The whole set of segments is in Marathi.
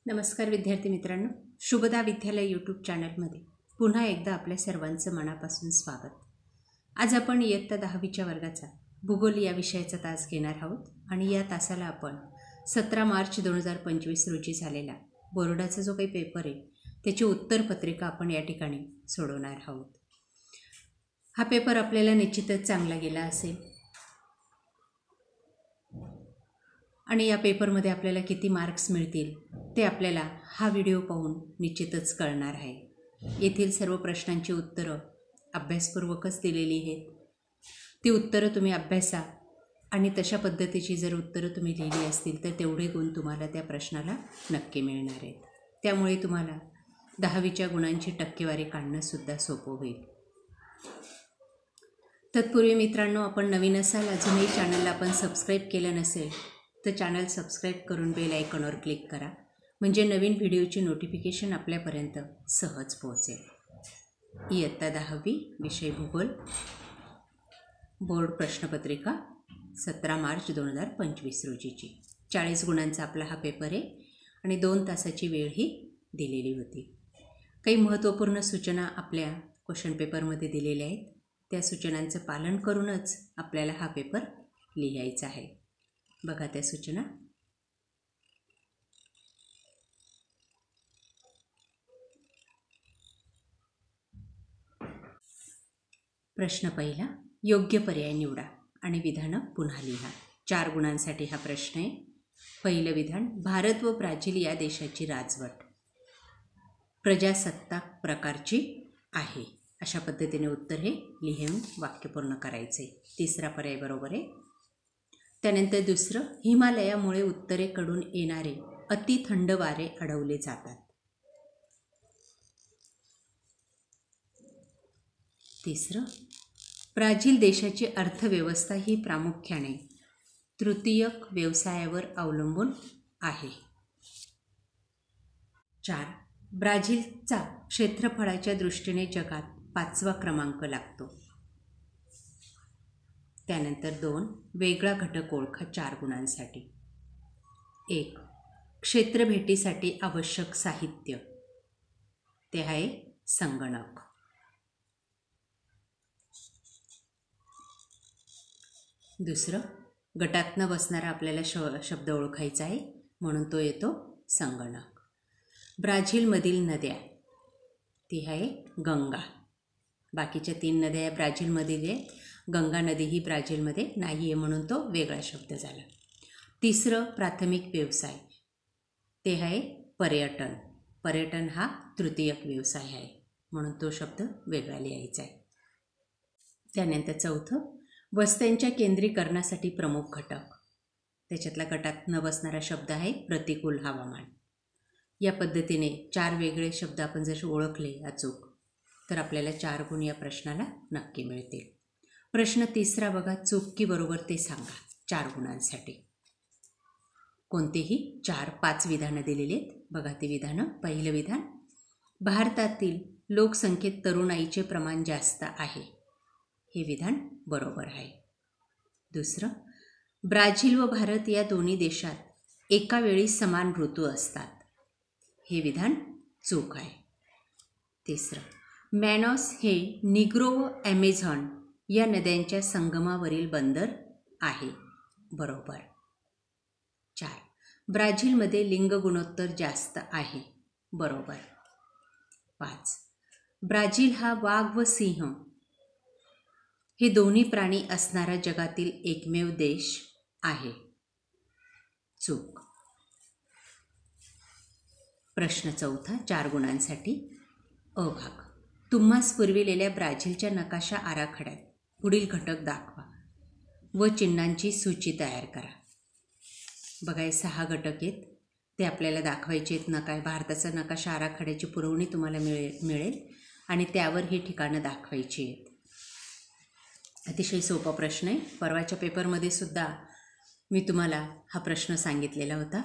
नमस्कार विद्यार्थी मित्रांनो, शुभदा विद्यालय यूट्यूब चॅनलमध्ये पुन्हा एकदा आपल्या सर्वांचं मनापासून स्वागत. आज आपण इयत्ता 10वीच्या वर्गाचा भूगोल या विषयाचा तास घेणार आहोत आणि या तासाला आपण 17 मार्च 2025 रोजी झालेला बोर्डाचा जो काही पेपर आहे त्याची उत्तरपत्रिका आपण या ठिकाणी सोडवणार आहोत. हा पेपर आपल्याला निश्चितच चांगला गेला असेल आणि या पेपरमध्ये आपल्याला किती मार्क्स मिळतील ते आपल्याला हा व्हिडिओ पाहून निश्चितच कळणार आहे. येथील सर्व प्रश्नांची उत्तरं अभ्यासपूर्वकच दिलेली आहेत. ती उत्तरं तुम्ही अभ्यासा आणि तशा पद्धतीची जर उत्तरं तुम्ही लिहिली असतील तर तेवढे गुण तुम्हाला त्या प्रश्नाला नक्की मिळणार आहेत. त्यामुळे तुम्हाला 10वीच्या गुणांची टक्केवारी काढणंसुद्धा सोपं होईल. तत्पूर्वी मित्रांनो, आपण नवीन असाल, अजूनही चॅनलला आपण सबस्क्राईब केलं नसेल तर चॅनल सबस्क्राईब करून बेल आयकॉनवर क्लिक करा, म्हणजे नवीन व्हिडिओची नोटिफिकेशन आपल्यापर्यंत सहज पोहोचेल. इयत्ता 10वी विषय भूगोल बोर्ड प्रश्नपत्रिका 17 मार्च 2025 रोजीची 40 गुणांचा आपला हा पेपर आहे आणि 2 तासाची वेळही दिलेली होती. काही महत्त्वपूर्ण सूचना आपल्या क्वेश्चन पेपरमध्ये दिलेल्या आहेत. त्या सूचनांचं पालन करूनच आपल्याला हा पेपर लिहायचा आहे. बघा त्या सूचना. प्रश्न पहिला, योग्य पर्याय निवडा आणि विधानं पुन्हा लिहा. 4 गुणांसाठी हा प्रश्न आहे. पहिलं विधान, भारत व ब्राझील या देशाची राजवट प्रजासत्ताक प्रकारची आहे. अशा पद्धतीने उत्तर हे लिहून वाक्य पूर्ण करायचे. तिसरा पर्याय बरोबर आहे. त्यानंतर दुसरं, हिमालयामुळे उत्तरेकडून येणारे अति थंड वारे अडवले जातात. तिसरं, ब्राझील देशाची अर्थव्यवस्था ही प्रामुख्याने तृतीयक व्यवसायावर अवलंबून आहे. 4, ब्राझीलचा क्षेत्रफळाच्या दृष्टीने जगात 5वा क्रमांक लागतो. त्यानंतर 2, वेगळा घटक ओळखा 4 गुणांसाठी. 1, क्षेत्रभेटीसाठी आवश्यक साहित्य, ते आहे संगणक. दुसरं, गटातनं बसणारा आपल्याला शब्द ओळखायचा आहे म्हणून तो येतो संगणक. ब्राझीलमधील नद्या, ती आहे गंगा. बाकीच्या 3 नद्या ब्राझीलमधील आहे. गंगा नदी ही ब्राझीलमध्ये नाही आहे म्हणून तो वेगळा शब्द झाला. तिसरं, प्राथमिक व्यवसाय, ते आहे पर्यटन. पर्यटन हा तृतीयक व्यवसाय आहे म्हणून तो शब्द वेगळा लिहायचा आहे. त्यानंतर चौथं, वस्त्यांच्या केंद्रीकरणासाठी प्रमुख घटक, त्याच्यातला गटात न बसणारा शब्द आहे प्रतिकूल हवामान. या पद्धतीने 4 वेगळे शब्द आपण जर ओळखले अचूक तर आपल्याला 4 गुण या प्रश्नाला नक्की मिळतील. प्रश्न तिसरा बघा, चूक की बरोबर ते सांगा 4 गुणांसाठी. कोणतेही 4-5 विधानं दिलेली आहेत. बघा ते विधानं. पहिलं विधान, भारतातील लोकसंख्येत तरुणाईचे प्रमाण जास्त आहे. हे विधान बरोबर आहे. दुसरं, ब्राझील व भारत या दोन्ही देशात एका वेळी समान ऋतू असतात. हे विधान चूक आहे. तिसरं, मॅनॉस हे निग्रो व ॲमेझॉन या नद्यांच्या संगमावरील बंदर आहे. बरोबर. 4, ब्राझीलमध्ये लिंग गुणोत्तर जास्त आहे. बरोबर. 5, ब्राझील हा वाघ व सिंह हे दोन्ही प्राणी असणारा जगातील एकमेव देश आहे. चूक. प्रश्न चौथा 4 गुणांसाठी. अ भाग, तुम्हास पुरविलेल्या ब्राझीलच्या नकाशा आराखड्यात पुढील घटक दाखवा व चिन्हांची सूची तयार करा. बघा हे 6 घटक आहेत, ते आपल्याला दाखवायचे आहेत. भारताचा नकाशा आराखड्याची पुरवणी तुम्हाला मिळेल आणि त्यावर ही ठिकाणं दाखवायची आहेत. अतिशय सोपा प्रश्न आहे. परवाच्या पेपरमध्ये सुद्धा मी तुम्हाला हा प्रश्न सांगितलेला होता.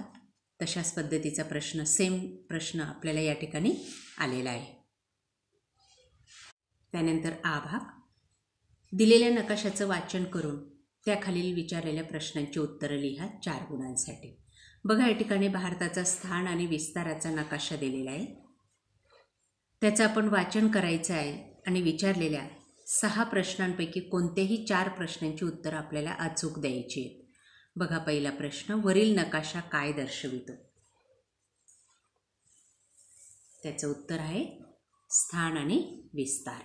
तशाच पद्धतीचा प्रश्न, सेम प्रश्न आपल्याला या ठिकाणी आलेला आहे. त्यानंतर आ भाग, दिलेल्या नकाशाचं वाचन करून त्याखालील विचारलेल्या प्रश्नांची उत्तरं लिहा 4 गुणांसाठी. बघा या ठिकाणी भारताचा स्थान आणि विस्ताराचा नकाशा दिलेला आहे. त्याचं आपण वाचन करायचं आहे आणि विचारलेल्या 6 प्रश्नांपैकी कोणत्याही 4 प्रश्नांची उत्तरं आपल्याला अचूक द्यायची आहेत. बघा पहिला प्रश्न, वरील नकाशा काय दर्शवितो? त्याचं उत्तर आहे स्थान आणि विस्तार.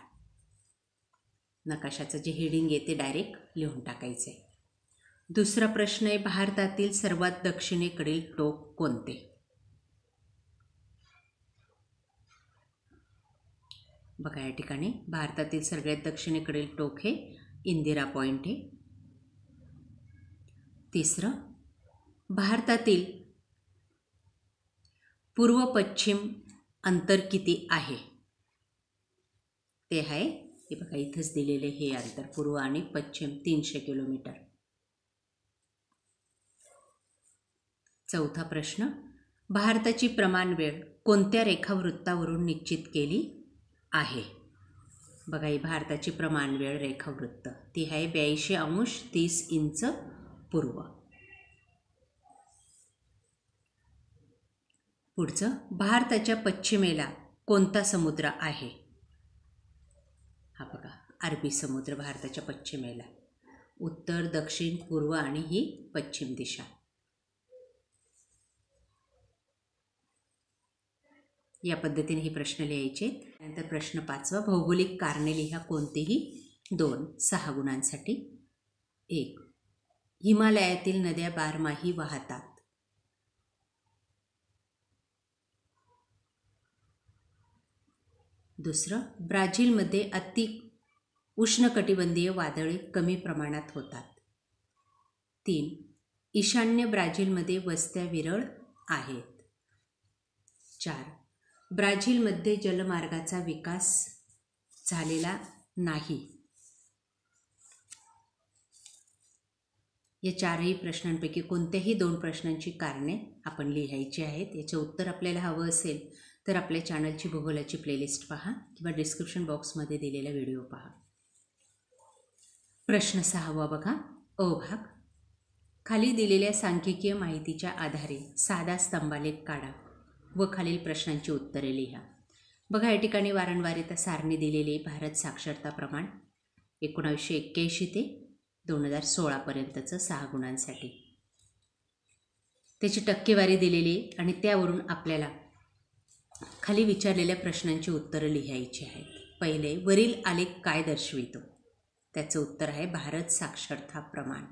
नकाशाचं जे हेडिंग आहे ते डायरेक्ट लिहून टाकायचं आहे. दुसरा प्रश्न आहे, भारतातील सर्वात दक्षिणेकडील टोक कोणते? बघा या ठिकाणी भारतातील सगळ्यात दक्षिणेकडील टोक हे इंदिरा पॉइंट आहे. तिसरं, भारतातील पूर्व पश्चिम अंतर किती आहे? ते आहे, हे बघा इथंच दिलेले हे अंतर, पूर्व आणि पश्चिम 300 किलोमीटर. चौथा प्रश्न, भारताची प्रमाण वेळ कोणत्या रेखावृत्तावरून निश्चित केली आहे? बघा ही भारताची प्रमाण वेळ रेखावृत्त, ती आहे 82°30" पूर्व. पुढचं, भारताच्या पश्चिमेला कोणता समुद्र आहे? हा बघा अरबी समुद्र भारताच्या पश्चिमेला, उत्तर, दक्षिण, पूर्व आणि ही पश्चिम दिशा. या पद्धतीने हे प्रश्न लिहायचे. त्यानंतर प्रश्न 5वा, भौगोलिक कारणे लिहा कोणतेही 2 6 गुणांसाठी. 1, हिमालयातील नद्या बारमाही वाहतात. 2, ब्राझीलमध्ये अति उष्णकटिबंधीय वादळे कमी प्रमाणात होतात. 3, ईशान्य ब्राझीलमध्ये वस्त्या विरळ आहेत. 4, ब्राझीलमध्ये जलमार्गाचा विकास झालेला नाही. या 4ही प्रश्नांपैकी कोणत्याही 2 प्रश्नांची कारणे आपण लिहायची आहेत. याचं उत्तर आपल्याला हवं असेल तर आपल्या चॅनलची भूगोलाची प्लेलिस्ट पहा किंवा डिस्क्रिप्शन बॉक्समध्ये दिलेला व्हिडिओ पहा. प्रश्न 6वा बघा, अ भाग, खाली दिलेल्या सांख्यिकीय माहितीच्या आधारे साधा स्तंभालेख काढा व खालील प्रश्नांची उत्तरे लिहा. बघा या ठिकाणी वारंवारिता सारणी दिलेली, भारत साक्षरता प्रमाण 1981 ते 2016 पर्यंतचं 6 गुणांसाठी. त्याची टक्केवारी दिलेली आणि त्यावरून आपल्याला खाली विचारलेल्या प्रश्नांची उत्तरं लिहायची आहेत. पहिले, वरील आलेख काय दर्शवितो? त्याचं उत्तर आहे भारत साक्षरता प्रमाण.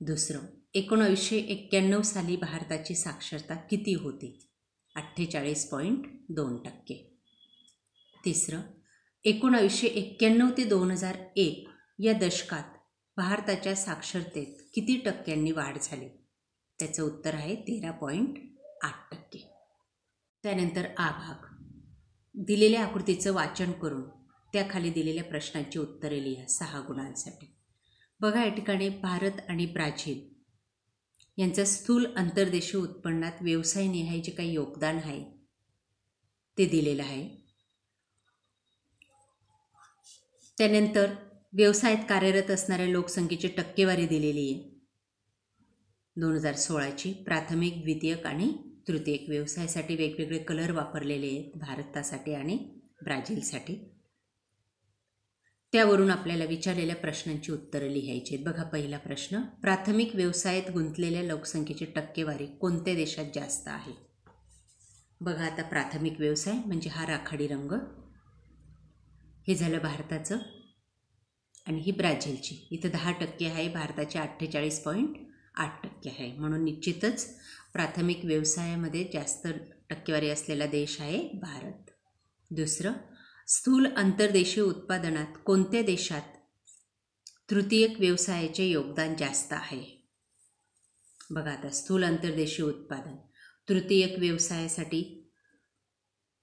दुसरं, 1991 साली भारताची साक्षरता किती होती? 48.2%. तिसरं, 1991 ते 2001 या दशकात भारताच्या साक्षरतेत किती टक्क्यांनी वाढ झाली? त्याचं उत्तर आहे 13.8%. त्यानंतर आ भाग, दिलेल्या आकृतीचं वाचन करून त्याखाली दिलेल्या प्रश्नांची उत्तरे लिहा 6 गुणांसाठी. बघा या ठिकाणी भारत आणि ब्राझील यांचं स्थूल अंतर्देशीय उत्पन्नात व्यवसायनिहाय जे काही योगदान आहे ते दिलेलं आहे. त्यानंतर व्यवसायात कार्यरत असणाऱ्या लोकसंख्येची टक्केवारी दिलेली आहे 2016ची. प्राथमिक, द्वितीयक आणि तृतीयक व्यवसायासाठी वेगवेगळे कलर वापरलेले आहेत भारतासाठी आणि ब्राझीलसाठी. त्यावरून आपल्याला विचारलेल्या प्रश्नांची उत्तरं लिहायची आहेत. बघा पहिला प्रश्न, प्राथमिक व्यवसायात गुंतलेल्या लोकसंख्येची टक्केवारी कोणत्या देशात जास्त आहे? बघा आता प्राथमिक व्यवसाय म्हणजे हा राखाडी रंग, हे झालं भारताचं आणि ही ब्राझीलची. इथं 10% आहे, भारताची 48.8% आहे. म्हणून निश्चितच प्राथमिक व्यवसायामध्ये जास्त टक्केवारी असलेला देश आहे भारत. दुसरं, स्थूल अंतर्देशीय उत्पादनात कोणत्या देशात तृतीयक व्यवसायाचे योगदान जास्त आहे? बघा आता स्थूल अंतर्देशीय उत्पादन, तृतीयक व्यवसायासाठी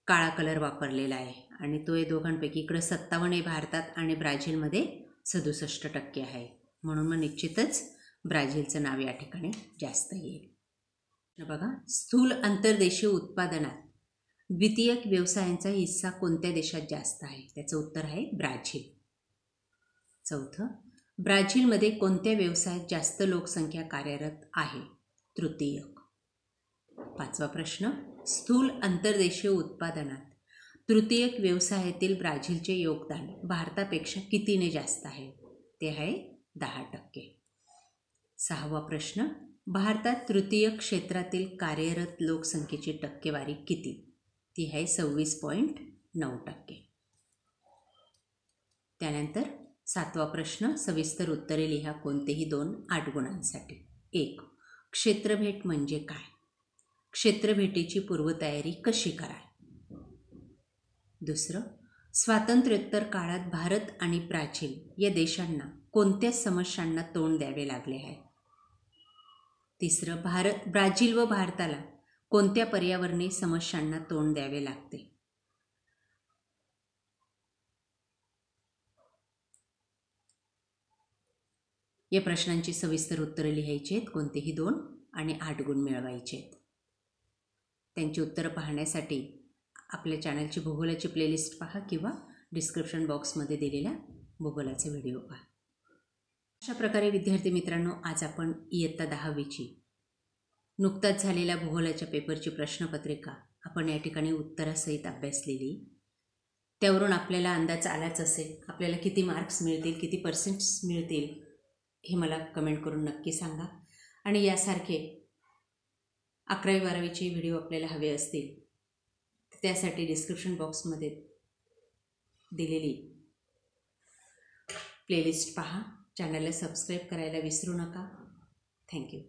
काळा कलर वापरलेला आहे आणि तो या दोघांपैकी इकडं 57 आहे भारतात आणि ब्राझीलमध्ये 67% आहे. म्हणून मग निश्चितच ब्राझीलचं नाव या ठिकाणी जास्त येईल. बघा, स्थूल अंतर्देशीय उत्पादनात द्वितीयक व्यवसायांचा हिस्सा कोणत्या देशात जास्त आहे? त्याचं उत्तर आहे ब्राझील. चौथं, ब्राझीलमध्ये कोणत्या व्यवसायात जास्त लोकसंख्या कार्यरत आहे? तृतीयक. 5वा प्रश्न, स्थूल अंतर्देशीय उत्पादनात तृतीयक व्यवसायातील ब्राझीलचे योगदान भारतापेक्षा कितीने जास्त आहे? ते आहे 10%. 6वा प्रश्न, भारतात तृतीयक क्षेत्रातील कार्यरत लोकसंख्येची टक्केवारी किती? ती आहे 26.9%. त्यानंतर 7वा प्रश्न, सविस्तर उत्तरे लिहा कोणतेही 2 8 गुणांसाठी. 1. क्षेत्रभेट म्हणजे काय? क्षेत्रभेटीची पूर्वतयारी कशी कराल? 2. स्वातंत्र्योत्तर काळात भारत आणि ब्राझील या देशांना कोणत्या समस्यांना तोंड द्यावे लागले आहे? 3. ब्राझील व भारताला कोणत्या पर्यावरणीय समस्यांना तोंड द्यावे लागते? या प्रश्नांची सविस्तर उत्तरं लिहायची आहेत, कोणतेही 2 आणि 8 गुण मिळवायचे आहेत. त्यांची उत्तरं पाहण्यासाठी आपल्या चॅनलची भूगोलाची प्लेलिस्ट पहा किंवा डिस्क्रिप्शन बॉक्समध्ये दिलेल्या भूगोलाचे व्हिडिओ पहा. अशा प्रकारे विद्यार्थी मित्रांनो, आज आपण इयत्ता 10वीची नुकताच झालेल्या भूगोलाच्या पेपरची प्रश्नपत्रिका आपण या ठिकाणी उत्तरासहित अभ्यासलेली. त्यावरून आपल्याला अंदाज आलाच असेल आपल्याला किती मार्क्स मिळतील, किती पर्सेंट्स मिळतील हे मला कमेंट करून नक्की सांगा. आणि यासारखे 11वी 12वीचे व्हिडिओ आपल्याला हवे असतील तर त्यासाठी डिस्क्रिप्शन बॉक्समध्ये दिलेली प्लेलिस्ट पहा. चॅनलला सबस्क्राईब करायला विसरू नका. थँक्यू.